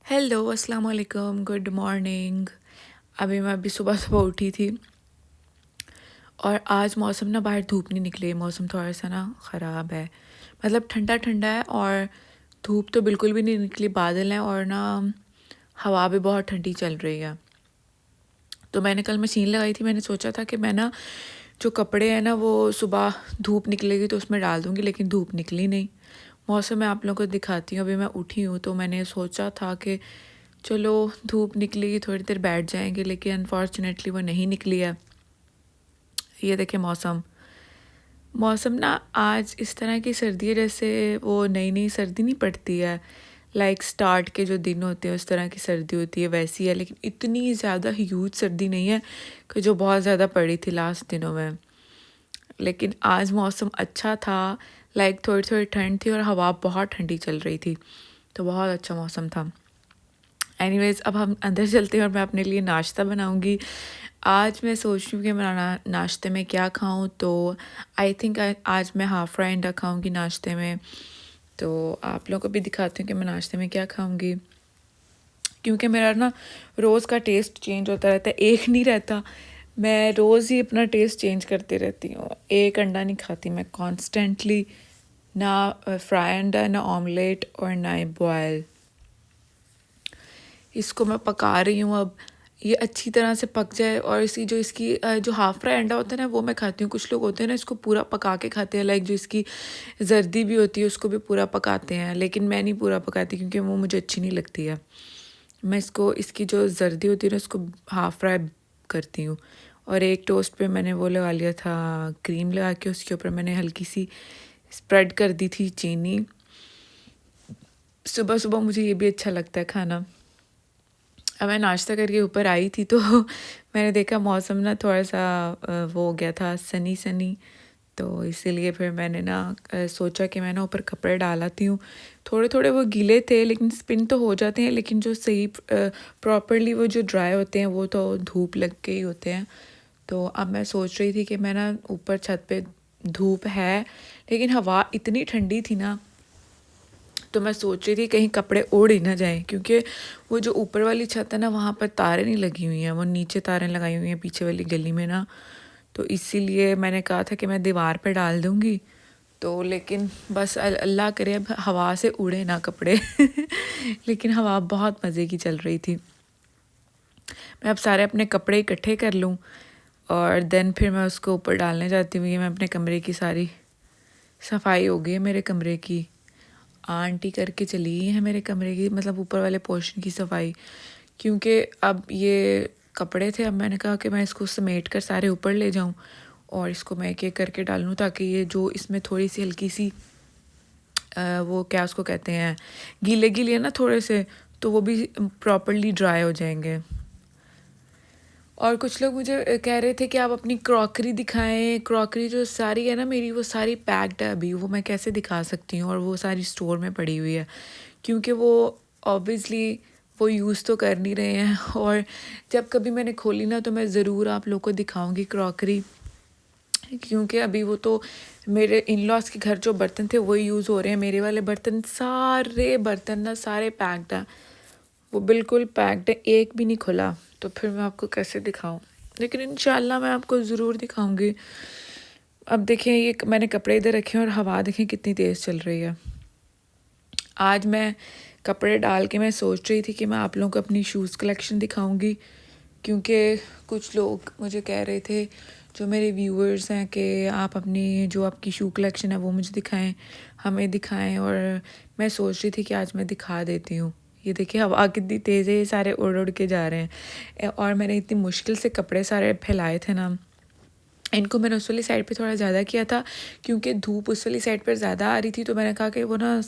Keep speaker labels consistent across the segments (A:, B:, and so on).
A: Hello अस्सलाम वालेकुम, good morning. अभी सुबह सुबह उठी थी और आज मौसम ना, बाहर धूप नहीं निकली। मौसम थोड़ा सा ना ख़राब है, मतलब ठंडा ठंडा है और धूप तो बिल्कुल भी नहीं निकली। बादल हैं और ना हवा भी बहुत ठंडी चल रही है। तो मैंने कल मशीन लगाई थी। मैंने सोचा था कि मैं ना जो कपड़े हैं ना वो सुबह धूप निकलेगी तो उसमें डाल दूँगी, लेकिन धूप निकली नहीं। मौसम मैं आप लोगों को दिखाती हूँ। अभी मैं उठी हूँ तो मैंने सोचा था कि चलो धूप निकलेगी, थोड़ी देर बैठ जाएंगे, लेकिन अनफॉर्चुनेटली वो नहीं निकली है। ये देखिए मौसम मौसम ना आज इस तरह की सर्दी है जैसे वो नई नई सर्दी नहीं पड़ती है। लाइक स्टार्ट के जो दिन होते हैं उस तरह की सर्दी होती है, वैसी है। लेकिन इतनी ज़्यादा ह्यूज सर्दी नहीं है कि जो बहुत ज़्यादा पड़ी थी लास्ट दिनों में। लेकिन आज मौसम अच्छा था। लाइक थोड़ी थोड़ी ठंड थी और हवा बहुत ठंडी चल रही थी, तो बहुत अच्छा मौसम था। एनीवेज़, अब हम अंदर चलते हैं और मैं अपने लिए नाश्ता बनाऊंगी। आज मैं सोच रही हूँ कि मैं नाश्ते में क्या खाऊं, तो आई थिंक आज मैं हाफ़ फ्राई अंडा खाऊंगी नाश्ते में। तो आप लोगों को भी दिखाती हूँ कि मैं नाश्ते में क्या खाऊंगी, क्योंकि मेरा ना रोज़ का टेस्ट चेंज होता रहता है, एक नहीं रहता। मैं रोज़ ही अपना टेस्ट चेंज करती रहती हूँ। एक अंडा नहीं खाती मैं कॉन्स्टेंटली, ना फ्राई अंडा, ना ऑमलेट और ना ही बॉयल। इसको मैं पका रही हूँ। अब ये अच्छी तरह से पक जाए और इसकी जो हाफ़ फ्राई अंडा होता है ना वो मैं खाती हूँ। कुछ लोग होते हैं ना इसको पूरा पका के खाते हैं, लाइक जो इसकी जर्दी भी होती है उसको भी पूरा पकाते हैं, लेकिन मैं नहीं पूरा पकाती क्योंकि वो मुझे अच्छी नहीं लगती है। मैं इसकी जो जर्दी होती है ना उसको हाफ़ फ्राई करती हूँ। और एक टोस्ट पे मैंने वो लगा लिया था, क्रीम लगा के उसके ऊपर मैंने हल्की सी स्प्रेड कर दी थी चीनी। सुबह सुबह मुझे ये भी अच्छा लगता है खाना। अब मैं नाश्ता करके ऊपर आई थी तो मैंने देखा मौसम ना थोड़ा सा वो हो गया था, सनी सनी। तो इसीलिए फिर मैंने ना सोचा कि मैं ना ऊपर कपड़े डाल आती हूँ। थोड़े थोड़े वो गीले थे लेकिन स्पिन तो हो जाते हैं, लेकिन जो सही प्रॉपरली वो जो ड्राई होते हैं वो तो धूप लग के ही होते हैं। तो अब मैं सोच रही थी कि मैं ना ऊपर छत पे, धूप है लेकिन हवा इतनी ठंडी थी ना, तो मैं सोच रही थी कहीं कपड़े उड़ ही ना जाएं, क्योंकि वो जो ऊपर वाली छत है ना वहाँ पर तारें नहीं लगी हुई हैं, वो नीचे तारें लगाई हुई हैं पीछे वाली गली में ना। तो इसीलिए मैंने कहा था कि मैं दीवार पे डाल दूँगी। तो लेकिन बस अल्लाह करे अब हवा से उड़े ना कपड़े लेकिन हवा बहुत मज़े की चल रही थी। मैं अब सारे अपने कपड़े इकट्ठे कर लूँ और देन फिर मैं उसको ऊपर डालने जाती हूँ। ये मैं अपने कमरे की सारी सफाई हो गई है मेरे कमरे की। आंटी करके चली गई है मेरे कमरे की, मतलब ऊपर वाले पोर्शन की सफाई, क्योंकि अब ये कपड़े थे। अब मैंने कहा कि मैं इसको समेट कर सारे ऊपर ले जाऊं और इसको मैं एक एक करके डालूं, ताकि ये जो इसमें थोड़ी सी हल्की सी वो क्या उसको कहते हैं, गीले गीले है ना थोड़े से, तो वो भी प्रॉपरली ड्राई हो जाएंगे। और कुछ लोग मुझे कह रहे थे कि आप अपनी क्रॉकरी दिखाएं। क्रॉकरी जो सारी है ना मेरी, वो सारी पैक्ड है अभी, वो मैं कैसे दिखा सकती हूँ, और वो सारी स्टोर में पड़ी हुई है, क्योंकि वो ऑब्वियसली वो यूज़ तो कर नहीं रहे हैं। और जब कभी मैंने खोली ना तो मैं ज़रूर आप लोग को दिखाऊंगी क्रॉकरी, क्योंकि अभी वो तो मेरे इन लॉज के घर जो बर्तन थे वही यूज़ हो रहे हैं। मेरे वाले बर्तन, सारे बर्तन ना सारे पैक्ड हैं, वो बिल्कुल पैक्ड है, एक भी नहीं खुला। तो फिर मैं आपको कैसे दिखाऊं, लेकिन इंशाल्लाह मैं आपको ज़रूर दिखाऊंगी। अब देखें ये मैंने कपड़े इधर रखे हैं और हवा देखें कितनी तेज़ चल रही है। आज मैं कपड़े डाल के मैं सोच रही थी कि मैं आप लोगों को अपनी शूज़ कलेक्शन दिखाऊंगी, क्योंकि कुछ लोग मुझे कह रहे थे, जो मेरे व्यूअर्स हैं, कि आप अपनी जो आपकी शू कलेक्शन है वो मुझे दिखाएं, हमें दिखाएं। और मैं सोच रही थी कि आज मैं दिखा देती हूँ। ये देखिए हवा कितनी तेज़ है, ये सारे उड़ उड़ के जा रहे हैं। और मैंने इतनी मुश्किल से कपड़े सारे फैलाए थे ना, इनको मैंने उस वाली साइड पे थोड़ा ज़्यादा किया था क्योंकि धूप उस वाली साइड पर ज़्यादा आ रही थी। तो मैंने कहा कि वो ना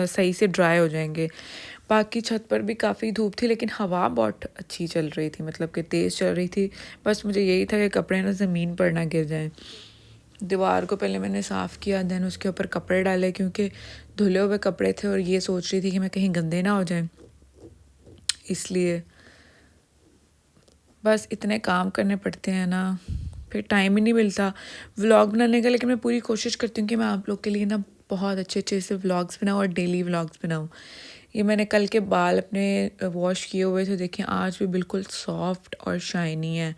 A: सही से ड्राई हो जाएंगे। बाकी छत पर भी काफ़ी धूप थी लेकिन हवा बहुत अच्छी चल रही थी, मतलब कि तेज़ चल रही थी। बस मुझे यही था कि कपड़े ना ज़मीन पर ना गिर जाएं। दीवार को पहले मैंने साफ़ किया, देन उसके ऊपर कपड़े डाले, क्योंकि धुले हुए कपड़े थे और ये सोच रही थी कि मैं कहीं गंदे ना हो जाएं, इसलिए बस इतने काम करने पड़ते हैं ना, फिर टाइम ही नहीं मिलता व्लॉग बनाने का। लेकिन मैं पूरी कोशिश करती हूँ कि मैं आप लोग के लिए ना बहुत अच्छे अच्छे से व्लॉग्स बनाऊँ और डेली व्लॉग्स बनाऊँ। ये मैंने कल के बाल अपने वॉश किए हुए थे, देखें आज भी बिल्कुल सॉफ्ट और शाइनी है।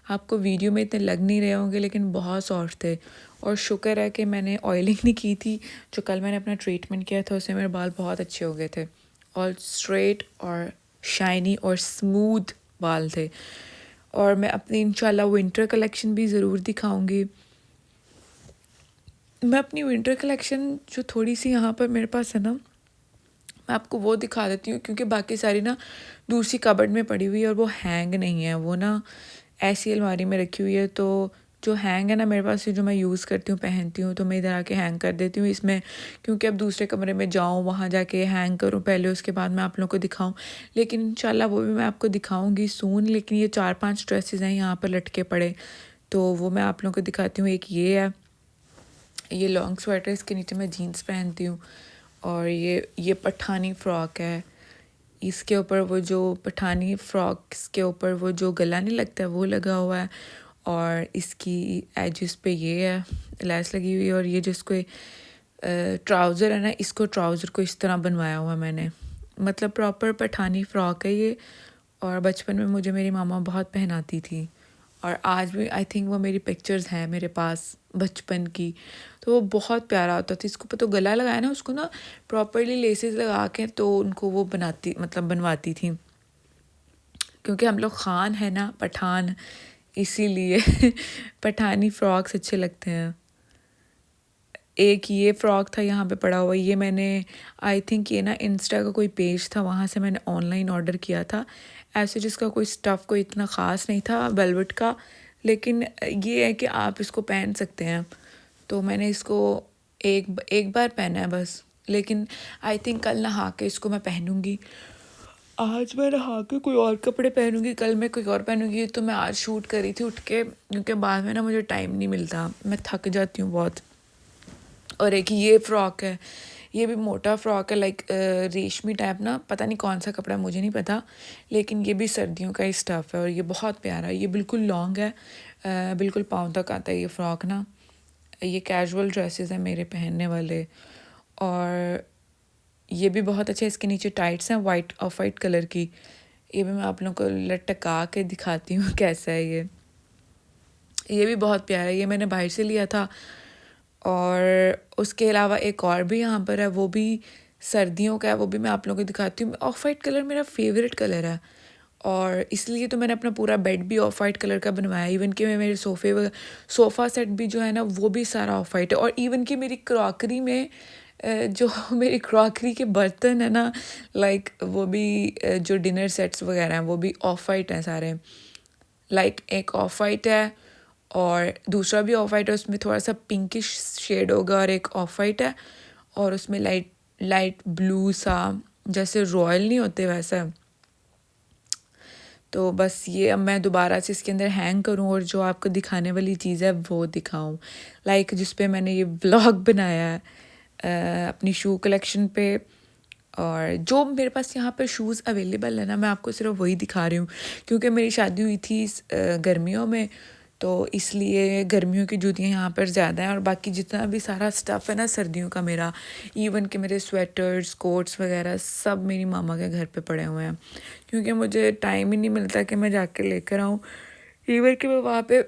A: आपको वीडियो में इतने लग नहीं रहे होंगे लेकिन बहुत सॉफ्ट थे। और शुक्र है कि मैंने ऑयलिंग नहीं की थी। जो कल मैंने अपना ट्रीटमेंट किया था उससे मेरे बाल बहुत अच्छे हो गए थे और स्ट्रेट और शाइनी और स्मूथ बाल थे। और मैं अपनी इंशाल्लाह विंटर कलेक्शन भी ज़रूर दिखाऊंगी। मैं अपनी विंटर कलेक्शन जो थोड़ी सी यहाँ पर मेरे पास है ना, मैं आपको वो दिखा देती हूँ क्योंकि बाकी सारी ना दूसरी कबर्ड में पड़ी हुई है और वो हैंग नहीं है, वो ना ऐसी अलमारी में रखी हुई है। तो जो हैंग है ना मेरे पास, जो मैं यूज़ करती हूँ पहनती हूँ, तो मैं इधर आके हैंग कर देती हूँ इसमें, क्योंकि अब दूसरे कमरे में जाऊँ वहाँ जाके हैंग करूँ पहले, उसके बाद मैं आप लोगों को दिखाऊँ। लेकिन इंशाल्लाह वो भी मैं आपको दिखाऊँगी सून। लेकिन ये 4-5 ड्रेसेस हैं यहाँ पर लटके पड़े, तो वो मैं आप लोगों को दिखाती हूँ। एक ये है, ये लॉन्ग स्वेटर, इसके नीचे मैं जीन्स पहनती हूँ। और ये पठानी फ़्रॉक है, इसके ऊपर वो जो पठानी फ्रॉक के ऊपर वो जो गला नहीं लगता है वो लगा हुआ है। और इसकी एजेस पे ये है लैस लगी हुई है। और ये जिसको ट्राउज़र है ना, इसको ट्राउज़र को इस तरह बनवाया हुआ मैंने, मतलब प्रॉपर पठानी फ़्रॉक है ये। और बचपन में मुझे मेरी मामा बहुत पहनाती थी और आज भी आई थिंक वो मेरी पिक्चर्स हैं मेरे पास बचपन की। तो वो बहुत प्यारा होता था। इसको पर तो गला लगाया ना, उसको ना प्रॉपरली लेसेस लगा के तो उनको वो बनाती, मतलब बनवाती थी, क्योंकि हम लोग खान है ना, पठान, इसीलिए पठानी फ्रॉक्स अच्छे लगते हैं। एक ये फ़्रॉक था यहाँ पे पड़ा हुआ, ये मैंने आई थिंक ये ना इंस्टा का कोई पेज था, वहाँ से मैंने ऑनलाइन ऑर्डर किया था। ऐसे जिसका कोई स्टफ़ कोई इतना ख़ास नहीं था वेलवेट का, लेकिन ये है कि आप इसको पहन सकते हैं। तो मैंने इसको एक बार पहना है बस, लेकिन आई थिंक कल नहा के इसको मैं पहनूंगी। आज मैं नहा के कोई और कपड़े पहनूंगी, कल मैं कोई और पहनूंगी। तो मैं आज शूट करी थी उठ के, क्योंकि बाद में ना मुझे टाइम नहीं मिलता, मैं थक जाती हूँ बहुत। और एक ये फ़्रॉक है, ये भी मोटा फ़्रॉक है, लाइक रेशमी टाइप ना, पता नहीं कौन सा कपड़ा, मुझे नहीं पता, लेकिन ये भी सर्दियों का ही स्टफ़ है और ये बहुत प्यारा है। ये बिल्कुल लॉन्ग है, बिल्कुल पाँव तक आता है ये फ़्रॉक ना। ये कैजुअल ड्रेसेस हैं मेरे पहनने वाले। और ये भी बहुत अच्छा है, इसके नीचे टाइट्स हैं वाइट ऑफ वाइट कलर की। ये भी मैं आप लोगों को लटका के दिखाती हूँ कैसा है ये भी बहुत प्यारा है, ये मैंने बाहर से लिया था। और उसके अलावा एक और भी यहाँ पर है, वो भी सर्दियों का है, वो भी मैं आप लोगों को दिखाती हूँ। ऑफ वाइट कलर मेरा फेवरेट कलर है और इसलिए तो मैंने अपना पूरा बेड भी ऑफ वाइट कलर का बनवाया। इवन कि मैं मेरे सोफ़ा सेट भी जो है ना वो भी सारा ऑफ वाइट है। और इवन कि मेरी क्रॉकरी में जो मेरी क्रॉकरी के बर्तन है ना, लाइक वो भी जो डिनर सेट्स वगैरह हैं वो भी ऑफ वाइट हैं सारे। लाइक एक ऑफ वाइट है और दूसरा भी ऑफ वाइट है, उसमें थोड़ा सा पिंकिश शेड होगा, और एक ऑफ वाइट है और उसमें लाइट लाइट ब्लू सा, जैसे रॉयल नहीं होते वैसा। तो बस ये अब मैं दोबारा से इसके अंदर हैंग करूं और जो आपको दिखाने वाली चीज़ है वो दिखाऊं, लाइक जिस पे मैंने ये व्लॉग बनाया है अपनी शू कलेक्शन पे। और जो मेरे पास यहाँ पे शूज़ अवेलेबल है ना, मैं आपको सिर्फ वही दिखा रही हूँ, क्योंकि मेरी शादी हुई थी गर्मियों में, तो इसलिए गर्मियों की जूतियाँ यहाँ पर ज़्यादा हैं। और बाकी जितना भी सारा स्टफ़ है ना सर्दियों का मेरा, इवन कि मेरे स्वेटर्स कोट्स वगैरह सब मेरी मामा के घर पे पड़े हुए हैं, क्योंकि मुझे टाइम ही नहीं मिलता कि मैं जाके लेकर आऊँ। इवन कि मैं वहाँ पे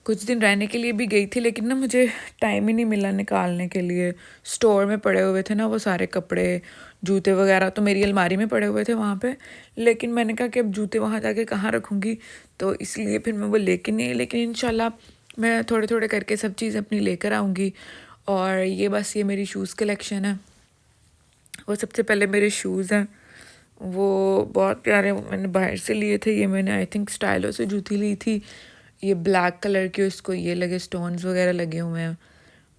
A: कुछ दिन रहने के लिए भी गई थी, लेकिन ना मुझे टाइम ही नहीं मिला निकालने के लिए। स्टोर में पड़े हुए थे ना वो सारे कपड़े जूते वगैरह, तो मेरी अलमारी में पड़े हुए थे वहाँ पे। लेकिन मैंने कहा कि अब जूते वहाँ जाके कहाँ रखूँगी, तो इसलिए फिर मैं वो लेके नहीं, लेकिन इंशाल्लाह मैं थोड़े थोड़े करके सब चीज़ अपनी लेकर आऊँगी। और ये बस ये मेरी शूज़ कलेक्शन है। वो सबसे पहले मेरे शूज़ हैं, वो बहुत प्यारे, मैंने बाहर से लिए थे। ये मैंने आई थिंक स्टाइलो से जूती ली थी, ये ब्लैक कलर की, उसको ये लगे स्टोन्स वगैरह लगे हुए हैं।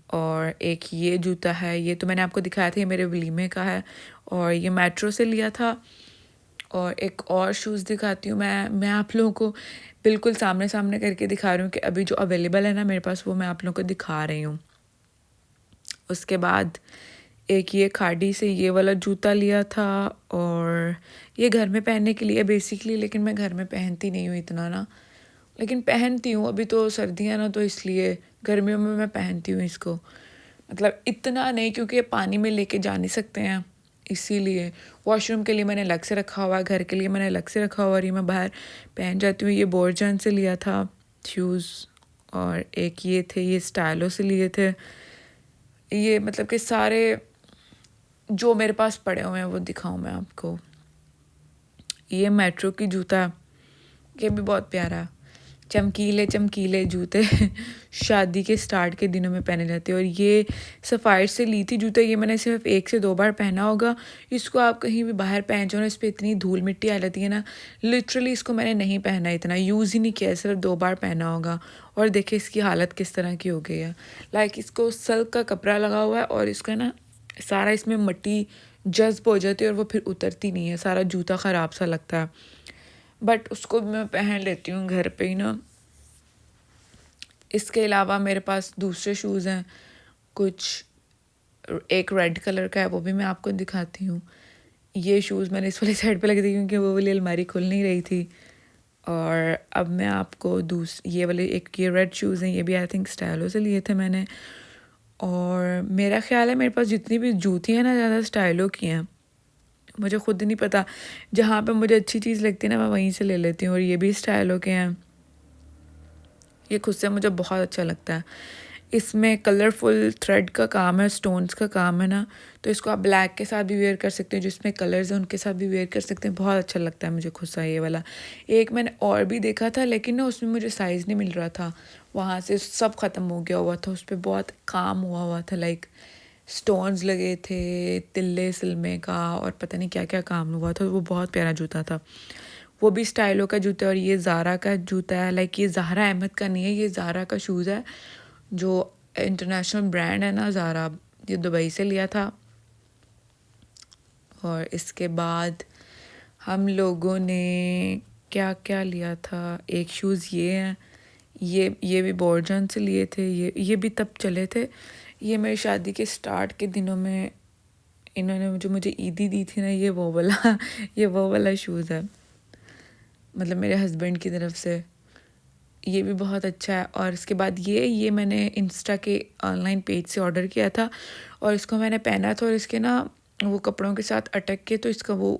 A: और एक ये जूता है, ये तो मैंने आपको दिखाया था, ये मेरे वलीमे का है और ये मेट्रो से लिया था। और एक और शूज़ दिखाती हूँ मैं आप लोगों को बिल्कुल सामने सामने करके दिखा रही हूँ कि अभी जो अवेलेबल है ना मेरे पास, वो मैं आप लोगों को दिखा रही हूँ। उसके बाद एक ये खाड़ी से ये वाला जूता लिया था, और ये घर में पहनने के लिए बेसिकली, लेकिन मैं घर में पहनती नहीं हूँ इतना ना, लेकिन पहनती हूँ। अभी तो सर्दियाँ ना, तो इसलिए गर्मियों में मैं पहनती हूँ इसको, मतलब इतना नहीं, क्योंकि पानी में लेके जा नहीं सकते हैं, इसीलिए वॉशरूम के लिए मैंने अलग से रखा हुआ है, घर के लिए मैंने अलग से रखा हुआ, और ये मैं बाहर पहन जाती हूँ। ये बोर्जन से लिया था शूज़, और एक ये थे, ये स्टाइलो से लिए थे। ये मतलब कि सारे जो मेरे पास पड़े हुए हैं वो दिखाऊं मैं आपको। ये मेट्रो की जूता, ये भी बहुत प्यारा है। चमकीले चमकीले जूते शादी के स्टार्ट के दिनों में पहने जाते हैं। और ये सफ़ायर से ली थी जूते, ये मैंने सिर्फ 1 से 2 बार पहना होगा। इसको आप कहीं भी बाहर पहन जाओ ना, इस पर इतनी धूल मिट्टी आ जाती है ना, लिटरली इसको मैंने नहीं पहना, इतना यूज़ ही नहीं किया, सिर्फ 2 बार पहना होगा। और देखिए इसकी हालत किस तरह की हो गई है। लाइक इसको सिल्क का कपड़ा लगा हुआ है, और इसका ना सारा इसमें मिट्टी जज्ब हो जाती है, और वो फिर उतरती नहीं है, सारा जूता ख़राब सा लगता है। बट उसको भी मैं पहन लेती हूँ घर पे ही ना। इसके अलावा मेरे पास दूसरे शूज़ हैं कुछ, एक रेड कलर का है, वो भी मैं आपको दिखाती हूँ। ये शूज़ मैंने इस वाली साइड पे लगी थी क्योंकि वो वाली अलमारी खुल नहीं रही थी। और अब मैं आपको ये वाले, एक ये रेड शूज़ हैं, ये भी आई थिंक स्टाइलो से लिए थे मैंने। और मेरा ख्याल है मेरे पास जितनी भी जूती हैं ना, ज़्यादा स्टाइलो की हैं, मुझे खुद नहीं पता। जहाँ पे मुझे अच्छी चीज़ लगती है ना, मैं वहीं से ले लेती हूँ। और ये भी स्टाइलो के हैं, ये खुद से मुझे बहुत अच्छा लगता है। इसमें कलरफुल थ्रेड का काम है, स्टोन्स का काम है ना, तो इसको आप ब्लैक के साथ भी वेयर कर सकते हैं, जिसमें कलर्स हैं उनके साथ भी वेयर कर सकते हैं। बहुत अच्छा लगता है मुझे खुद सा ये वाला। एक मैंने और भी देखा था, लेकिन ना उसमें मुझे साइज़ नहीं मिल रहा था, वहाँ से सब ख़त्म हो गया हुआ था। उस पर बहुत काम हुआ हुआ था, लाइक स्टोन्स लगे थे, तिल्ले सिलमे का, और पता नहीं क्या क्या काम हुआ था। वो बहुत प्यारा जूता था, वो भी स्टाइलो का जूता है। और ये ज़ारा का जूता है, लाइक ये ज़ाहरा अहमद का नहीं है, ये ज़ारा का शूज़ है, जो इंटरनेशनल ब्रांड है ना ज़ारा, ये दुबई से लिया था। और इसके बाद हम लोगों ने क्या क्या लिया था, एक शूज़ ये हैं, ये भी बोर्जन से लिए थे। ये भी तब चले थे, ये मेरी शादी के स्टार्ट के दिनों में इन्होंने जो मुझे ईदी दी थी ना, ये वो वाला ये वो वाला शूज़ है, मतलब मेरे हस्बैंड की तरफ से। ये भी बहुत अच्छा है। और इसके बाद ये मैंने इंस्टा के ऑनलाइन पेज से ऑर्डर किया था, और इसको मैंने पहना था, और इसके ना वो कपड़ों के साथ अटक के, तो इसका वो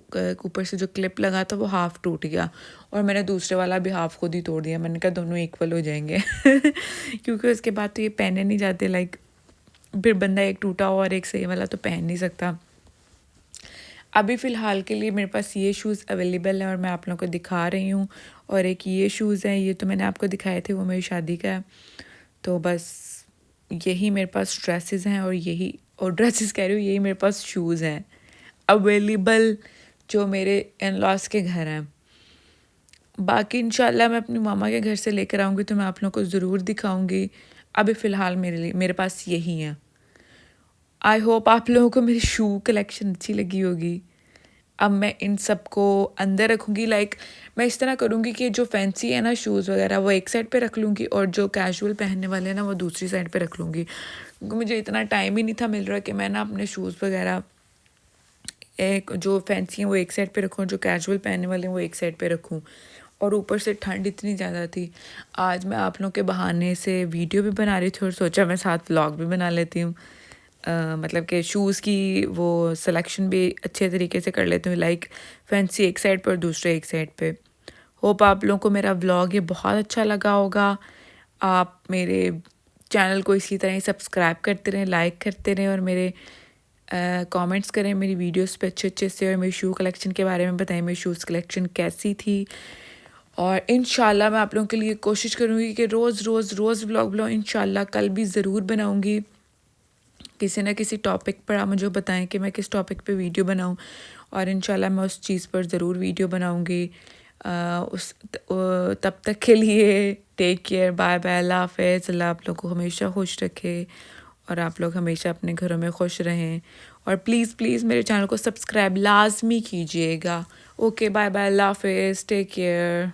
A: ऊपर से जो क्लिप लगा था वो हाफ़ टूट गया, और मैंने दूसरे वाला भी हाफ़ खुद ही तोड़ दिया। मैंने कहा दोनों इक्वल हो जाएंगे क्योंकि उसके बाद तो ये पहने नहीं जाते, लाइक फिर बंदा एक टूटा हुआ और एक सही वाला तो पहन नहीं सकता। अभी फ़िलहाल के लिए मेरे पास ये शूज़ अवेलेबल है, और मैं आप लोगों को दिखा रही हूँ। और एक ये शूज़ है, ये तो मैंने आपको दिखाए थे, वो मेरी शादी का है। तो बस यही मेरे पास ड्रेसेस हैं, और ड्रेसेस कह रही हूँ, यही मेरे पास शूज़ हैं अवेलेबल जो मेरे इन लॉज के घर हैं। बाकी इंशाल्लाह मैं अपनी मामा के घर से लेकर आऊँगी तो मैं आप लोगों को ज़रूर दिखाऊँगी। अभी फ़िलहाल मेरे पास यही है। आई होप आप लोगों को मेरी शू कलेक्शन अच्छी लगी होगी। अब मैं इन सब को अंदर रखूँगी, लाइक मैं इस तरह करूँगी कि जो फैंसी है ना शूज़ वगैरह वो एक साइड पे रख लूँगी, और जो कैजुअल पहनने वाले हैं ना वो दूसरी साइड पे रख लूँगी, क्योंकि मुझे इतना टाइम ही नहीं था मिल रहा कि मैं ना अपने शूज़ वगैरह एक जो फैंसी हैं वो एक साइड पे रखूँ, जो कैजुअल पहनने वाले हैं वो एक साइड पे रखूँ। और ऊपर से ठंड इतनी ज़्यादा थी, आज मैं आप लोगों के बहाने से वीडियो भी बना रही थी, और सोचा मैं साथ व्लॉग भी बना लेती हूँ। मतलब कि शूज़ की वो सिलेक्शन भी अच्छे तरीके से कर लेती हूँ, लाइक फैंसी एक साइड पर और दूसरे एक साइड पे। होप आप लोगों को मेरा व्लॉग ये बहुत अच्छा लगा होगा। आप मेरे चैनल को इसी तरह ही सब्सक्राइब करते रहें, लाइक करते रहें, और मेरे कमेंट्स करें मेरी वीडियोस पे अच्छे से, और मेरी शू कलेक्शन के बारे में बताएं, मेरी शूज़ कलेक्शन कैसी थी। और इंशाल्लाह मैं आप लोगों के लिए कोशिश करूँगी कि रोज़ व्लॉग इंशाल्लाह कल भी ज़रूर बनाऊँगी। किसी न किसी टॉपिक पर आप मुझे बताएं कि मैं किस टॉपिक पे वीडियो बनाऊं, और इंशाल्लाह मैं उस चीज़ पर ज़रूर वीडियो बनाऊंगी। तब तक के लिए टेक केयर, बाय बाय, अल्लाह हाफ़िज़। अल्लाह आप लोग को हमेशा खुश रखे, और आप लोग हमेशा अपने घरों में खुश रहें। और प्लीज़ मेरे चैनल को सब्सक्राइब लाजमी कीजिएगा। ओके, बाय बाय, अल्लाह हाफ़िज़, टेक केयर।